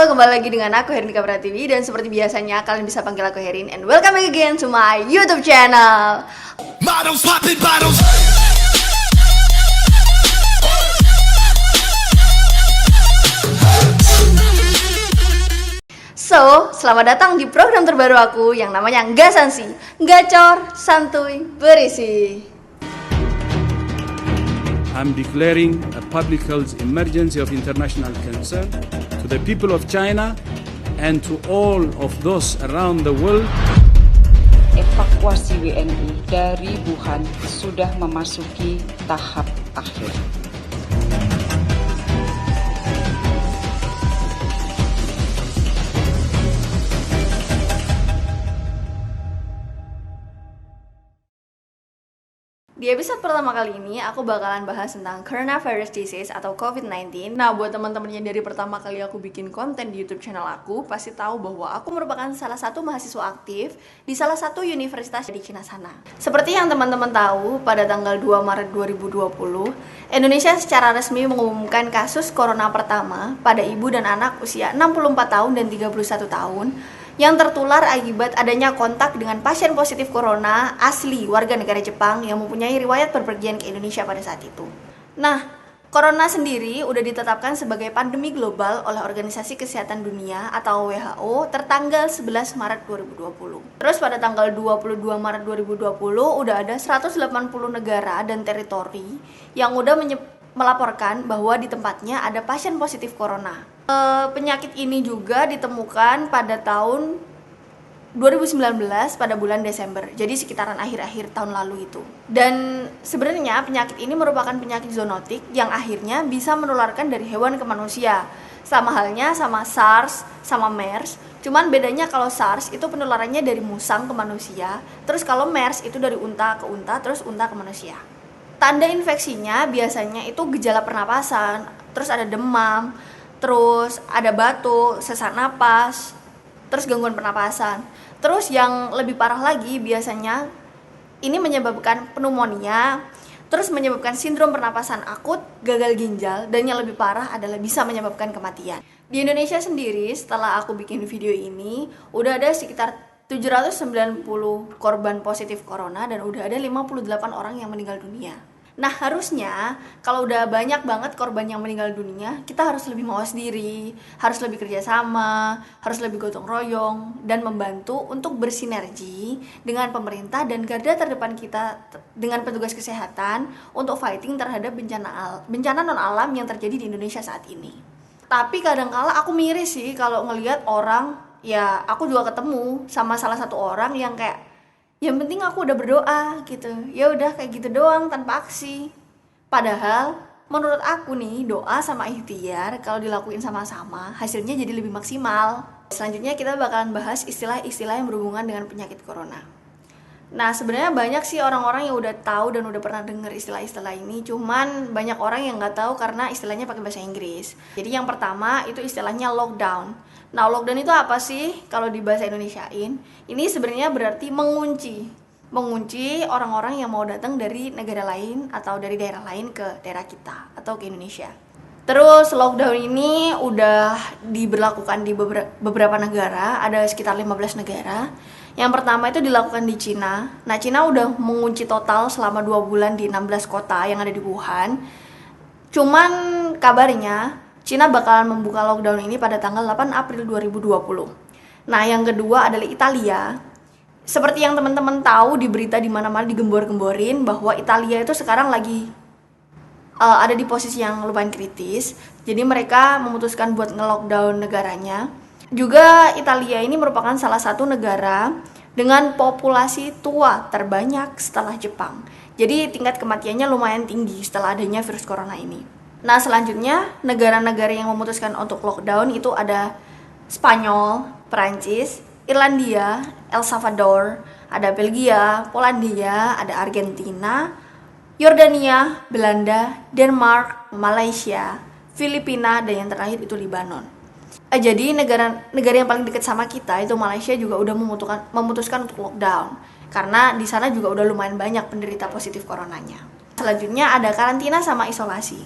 Halo, kembali lagi dengan aku Hernika Pratiwi. Dan seperti biasanya kalian bisa panggil aku Herin. And welcome back again to my YouTube channel. Models popping bottles. So, selamat datang di program terbaru aku yang namanya Nggak Sansi, Gacor, Santuy, Berisi. I'm declaring a public health emergency of international concern to the people of China and to all of those around the world. Evakuasi WNI dari Wuhan sudah memasuki tahap akhir. Di episode pertama kali ini, aku bakalan bahas tentang coronavirus disease atau COVID-19. Nah, buat teman-teman yang dari pertama kali aku bikin konten di YouTube channel aku, pasti tahu bahwa aku merupakan salah satu mahasiswa aktif di salah satu universitas di Cina sana. Seperti yang teman-teman tahu, pada tanggal 2 Maret 2020, Indonesia secara resmi mengumumkan kasus corona pertama pada ibu dan anak usia 64 tahun dan 31 tahun yang tertular akibat adanya kontak dengan pasien positif corona asli warga negara Jepang yang mempunyai riwayat berpergian ke Indonesia pada saat itu. Nah, corona sendiri udah ditetapkan sebagai pandemi global oleh Organisasi Kesehatan Dunia atau WHO tertanggal 11 Maret 2020. Terus pada tanggal 22 Maret 2020 udah ada 180 negara dan teritori yang udah melaporkan bahwa di tempatnya ada pasien positif corona. Penyakit ini juga ditemukan pada tahun 2019 pada bulan Desember, jadi sekitaran akhir-akhir tahun lalu itu. Dan sebenarnya penyakit ini merupakan penyakit zoonotik yang akhirnya bisa menularkan dari hewan ke manusia, sama halnya sama SARS sama MERS. Cuman bedanya kalau SARS itu penularannya dari musang ke manusia, terus kalau MERS itu dari unta ke unta, terus unta ke manusia. Tanda infeksinya biasanya itu gejala pernapasan, terus ada demam, terus ada batuk, sesak napas, terus gangguan pernapasan. Terus yang lebih parah lagi biasanya ini menyebabkan pneumonia, terus menyebabkan sindrom pernapasan akut, gagal ginjal, dan yang lebih parah adalah bisa menyebabkan kematian. Di Indonesia sendiri setelah aku bikin video ini, udah ada sekitar 790 korban positif corona dan udah ada 58 orang yang meninggal dunia. Nah, harusnya kalau udah banyak banget korban yang meninggal dunia, kita harus lebih mawas diri, harus lebih kerjasama, harus lebih gotong royong, dan membantu untuk bersinergi dengan pemerintah dan garda terdepan kita dengan petugas kesehatan untuk fighting terhadap bencana non-alam yang terjadi di Indonesia saat ini. Tapi kadangkala aku miris sih kalau ngelihat orang, ya aku juga ketemu sama salah satu orang yang kayak yang penting aku udah berdoa gitu. Ya udah kayak gitu doang tanpa aksi. Padahal menurut aku nih, doa sama ikhtiar kalau dilakuin sama-sama hasilnya jadi lebih maksimal. Selanjutnya kita bakalan bahas istilah-istilah yang berhubungan dengan penyakit corona. Nah, sebenarnya banyak sih orang-orang yang udah tahu dan udah pernah denger istilah-istilah ini, cuman banyak orang yang nggak tahu karena istilahnya pakai bahasa Inggris. Jadi yang pertama itu istilahnya lockdown. Nah, lockdown itu apa sih kalau di bahasa Indonesiain? Ini sebenarnya berarti mengunci orang-orang yang mau datang dari negara lain atau dari daerah lain ke daerah kita atau ke Indonesia. Terus lockdown ini udah diberlakukan di beberapa negara, ada sekitar 15 negara. Yang pertama itu dilakukan di Cina. Nah, Cina udah mengunci total selama 2 bulan di 16 kota yang ada di Wuhan. Cuman kabarnya Cina bakalan membuka lockdown ini pada tanggal 8 April 2020. Nah, yang kedua adalah Italia. Seperti yang teman-teman tahu di berita di mana-mana digembor-gemborin bahwa Italia itu sekarang lagi ada di posisi yang lumayan kritis. Jadi mereka memutuskan buat nge-lockdown negaranya. Juga Italia ini merupakan salah satu negara dengan populasi tua terbanyak setelah Jepang. Jadi tingkat kematiannya lumayan tinggi setelah adanya virus corona ini. Nah, selanjutnya negara-negara yang memutuskan untuk lockdown itu ada Spanyol, Perancis, Irlandia, El Salvador, ada Belgia, Polandia, ada Argentina, Yordania, Belanda, Denmark, Malaysia, Filipina, dan yang terakhir itu Libanon. Jadi negara yang paling dekat sama kita itu Malaysia juga udah memutuskan untuk lockdown karena di sana juga udah lumayan banyak penderita positif coronanya. Selanjutnya ada karantina sama isolasi.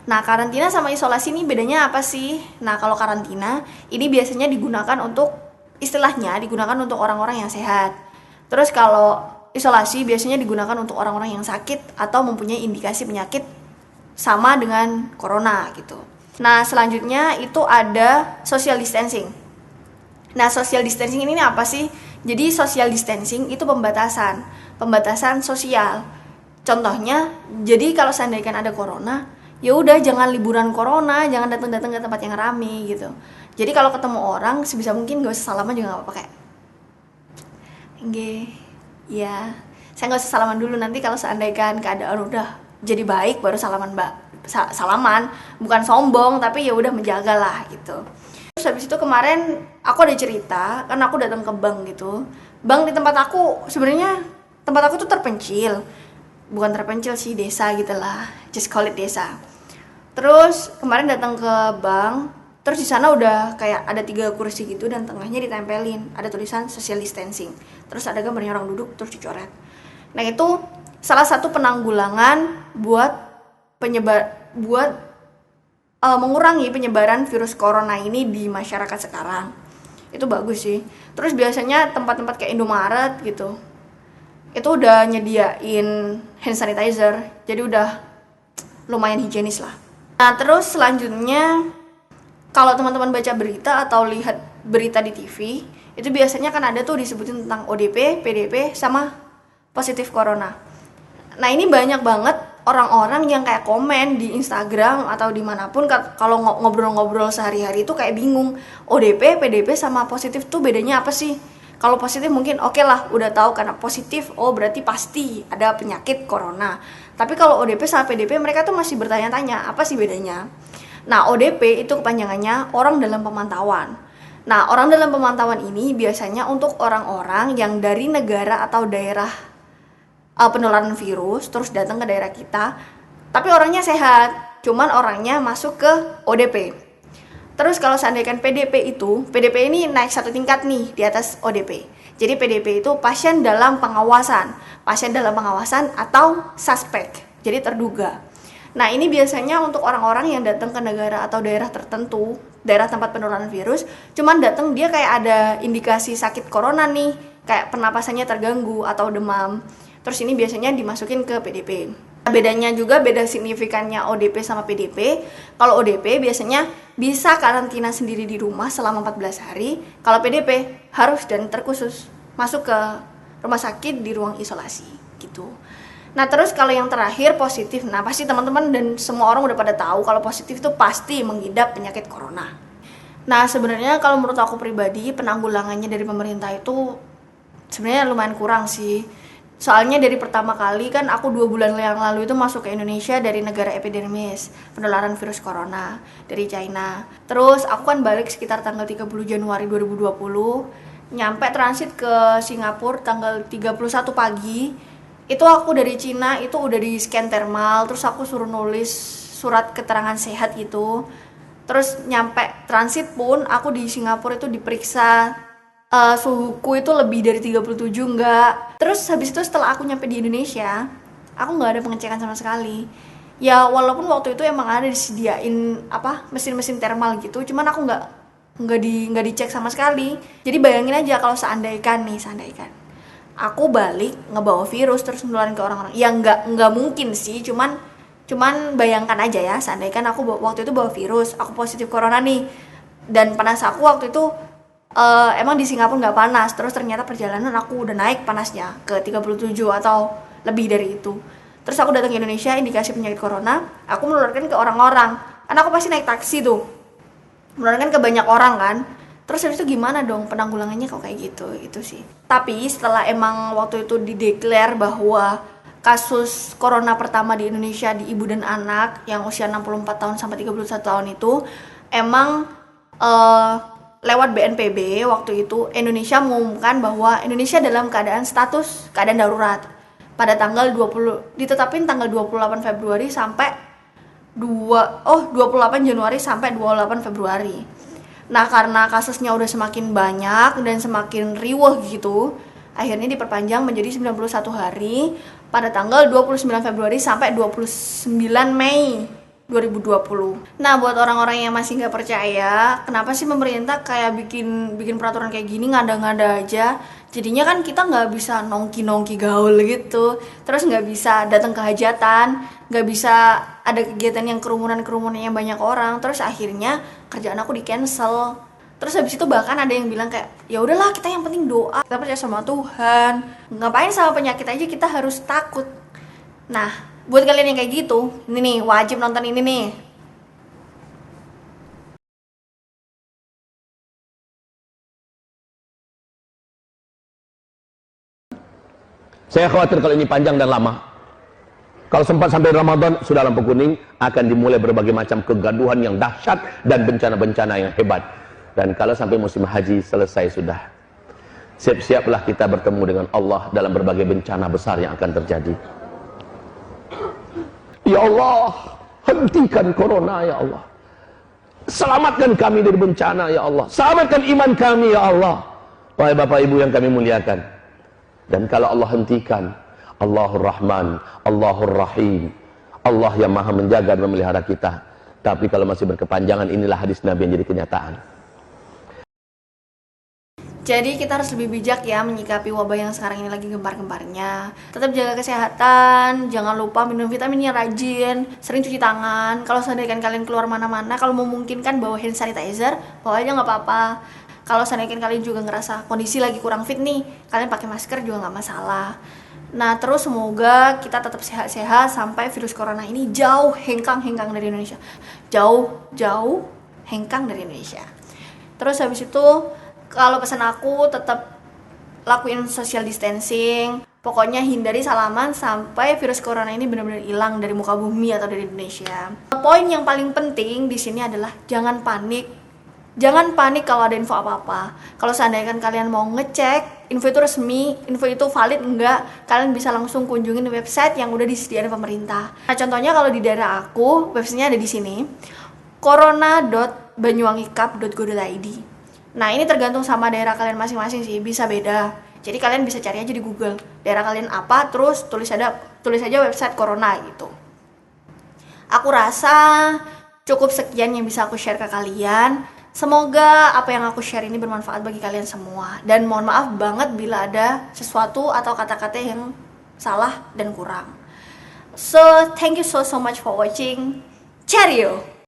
Nah, karantina sama isolasi ini bedanya apa sih? Nah, kalau karantina ini biasanya digunakan untuk istilahnya digunakan untuk orang-orang yang sehat. Terus kalau isolasi biasanya digunakan untuk orang-orang yang sakit atau mempunyai indikasi penyakit sama dengan corona gitu. Nah, selanjutnya itu ada social distancing. Nah, social distancing ini apa sih? Jadi social distancing itu pembatasan sosial. Contohnya, jadi kalau seandainya ada corona, ya udah jangan liburan corona, jangan datang-datang ke tempat yang rame gitu. Jadi kalau ketemu orang sebisa mungkin gak usah salaman juga gak apa-apa, kayak ya saya gak usah salaman dulu, nanti kalau seandainya keadaan udah jadi baik baru salaman salaman, bukan sombong tapi ya udah menjaga lah gitu. Terus habis itu kemarin aku ada cerita, karena aku datang ke bank gitu. Bank di tempat aku, sebenarnya tempat aku tuh terpencil. Bukan terpencil sih, desa gitu lah. Just call it desa. Terus kemarin datang ke bank, terus di sana udah kayak ada 3 kursi gitu dan tengahnya ditempelin ada tulisan social distancing. Terus ada gambarnya orang duduk terus dicoret. Nah, itu salah satu penanggulangan buat mengurangi penyebaran virus corona ini di masyarakat sekarang. Itu bagus sih. Terus biasanya tempat-tempat kayak Indomaret gitu, itu udah nyediain hand sanitizer, jadi udah lumayan higienis lah. Nah, terus selanjutnya kalau teman-teman baca berita atau lihat berita di TV, itu biasanya kan ada tuh disebutin tentang ODP, PDP, sama positif corona. Nah, ini banyak banget orang-orang yang kayak komen di Instagram atau dimanapun kalau ngobrol-ngobrol sehari-hari itu kayak bingung, ODP, PDP sama positif tuh bedanya apa sih? Kalau positif mungkin oke lah, udah tahu karena positif, oh berarti pasti ada penyakit corona. Tapi kalau ODP sama PDP mereka tuh masih bertanya-tanya, apa sih bedanya? Nah, ODP itu kepanjangannya orang dalam pemantauan. Nah, orang dalam pemantauan ini biasanya untuk orang-orang yang dari negara atau daerah penularan virus terus datang ke daerah kita, tapi orangnya sehat, cuman orangnya masuk ke ODP. Terus kalau seandainya PDP ini naik 1 tingkat nih di atas ODP. Jadi PDP itu pasien dalam pengawasan atau suspek, jadi terduga. Nah, ini biasanya untuk orang-orang yang datang ke negara atau daerah tertentu, daerah tempat penularan virus, cuman datang dia kayak ada indikasi sakit corona nih, kayak pernapasannya terganggu atau demam. Terus ini biasanya dimasukin ke PDP. Bedanya juga, beda signifikannya ODP sama PDP. Kalau ODP biasanya bisa karantina sendiri di rumah selama 14 hari. Kalau PDP harus dan terkhusus masuk ke rumah sakit di ruang isolasi gitu. Nah, terus kalau yang terakhir positif. Nah, pasti teman-teman dan semua orang udah pada tahu kalau positif itu pasti mengidap penyakit corona. Nah, sebenarnya kalau menurut aku pribadi penanggulangannya dari pemerintah itu sebenarnya lumayan kurang sih. Soalnya dari pertama kali kan aku 2 bulan yang lalu itu masuk ke Indonesia dari negara epidemis penularan virus corona dari China. Terus aku kan balik sekitar tanggal 30 Januari 2020, nyampe transit ke Singapura tanggal 31 pagi. Itu aku dari Cina itu udah di scan thermal, terus aku suruh nulis surat keterangan sehat gitu. Terus nyampe transit pun aku di Singapura itu diperiksa suhuku itu lebih dari 37 enggak. Terus habis itu setelah aku nyampe di Indonesia, aku nggak ada pengecekan sama sekali. Ya walaupun waktu itu emang ada disediain mesin-mesin thermal gitu, cuman aku nggak dicek sama sekali. Jadi bayangin aja kalau seandainya aku balik ngebawa virus terus nularin ke orang-orang. Ya nggak mungkin sih, cuman bayangkan aja ya, seandainya aku waktu itu bawa virus, aku positif corona nih, dan panas aku waktu itu emang di Singapura nggak panas, terus ternyata perjalanan aku udah naik panasnya ke 37 atau lebih dari itu. Terus aku datang ke Indonesia, indikasi penyakit corona, aku menularkan ke orang-orang. Kan aku pasti naik taksi tuh, menularkan ke banyak orang kan. Terus habis itu gimana dong penanggulangannya kok kayak gitu, itu sih. Tapi setelah emang waktu itu dideklar bahwa kasus corona pertama di Indonesia di ibu dan anak yang usia 64 tahun sampai 31 tahun itu emang lewat BNPB waktu itu Indonesia mengumumkan bahwa Indonesia dalam keadaan darurat pada tanggal 20, ditetapin tanggal 28 Februari sampai 28 Januari sampai 28 Februari. Nah, karena kasusnya udah semakin banyak dan semakin riweh gitu, akhirnya diperpanjang menjadi 91 hari pada tanggal 29 Februari sampai 29 Mei 2020. Nah, buat orang-orang yang masih nggak percaya, kenapa sih pemerintah kayak bikin peraturan kayak gini ngada-ngada aja? Jadinya kan kita nggak bisa nongki-nongki gaul gitu, terus nggak bisa datang ke hajatan, nggak bisa ada kegiatan yang kerumunan yang banyak orang, terus akhirnya kerjaan aku di cancel. Terus habis itu bahkan ada yang bilang kayak, ya udahlah kita yang penting doa, kita percaya sama Tuhan, ngapain sama penyakit aja kita harus takut. Nah, buat kalian yang kayak gitu, ini nih wajib nonton ini nih. Saya khawatir kalau ini panjang dan lama. Kalau sempat sampai Ramadan, sudah lampu kuning, akan dimulai berbagai macam kegaduhan yang dahsyat dan bencana-bencana yang hebat. Dan kalau sampai musim haji selesai sudah, siap-siaplah kita bertemu dengan Allah dalam berbagai bencana besar yang akan terjadi. Ya Allah, hentikan corona ya Allah. Selamatkan kami dari bencana ya Allah. Selamatkan iman kami ya Allah. Wahai Bapak Ibu yang kami muliakan. Dan kalau Allah hentikan, Allahur Rahman, Allahur Rahim, Allah yang maha menjaga dan memelihara kita. Tapi kalau masih berkepanjangan, inilah hadis Nabi yang jadi kenyataan. Jadi kita harus lebih bijak ya menyikapi wabah yang sekarang ini lagi gempar-gemparnya. Tetap jaga kesehatan, jangan lupa minum vitamin yang rajin, sering cuci tangan. Kalau seandainya kalian keluar mana-mana, kalau memungkinkan bawa hand sanitizer, bawa aja nggak apa-apa. Kalau seandainya kalian juga ngerasa kondisi lagi kurang fit nih, kalian pakai masker juga nggak masalah. Nah, terus semoga kita tetap sehat-sehat sampai virus corona ini jauh hengkang dari Indonesia. Jauh hengkang dari Indonesia. Terus habis itu, kalau pesan aku tetap lakuin social distancing. Pokoknya hindari salaman sampai virus corona ini benar-benar hilang dari muka bumi atau dari Indonesia. Poin yang paling penting di sini adalah jangan panik. Jangan panik kalau ada info apa-apa. Kalau seandainya kalian mau ngecek info itu resmi, info itu valid enggak, kalian bisa langsung kunjungin website yang udah disediakan pemerintah. Nah, contohnya kalau di daerah aku, websitenya ada di sini, corona.banyuwangicup.go.id. Nah, ini tergantung sama daerah kalian masing-masing sih, bisa beda. Jadi kalian bisa cari aja di Google, daerah kalian apa, terus tulis aja website corona gitu. Aku rasa cukup sekian yang bisa aku share ke kalian. Semoga apa yang aku share ini bermanfaat bagi kalian semua. Dan mohon maaf banget bila ada sesuatu atau kata-kata yang salah dan kurang. So, thank you so much for watching. Cheerio!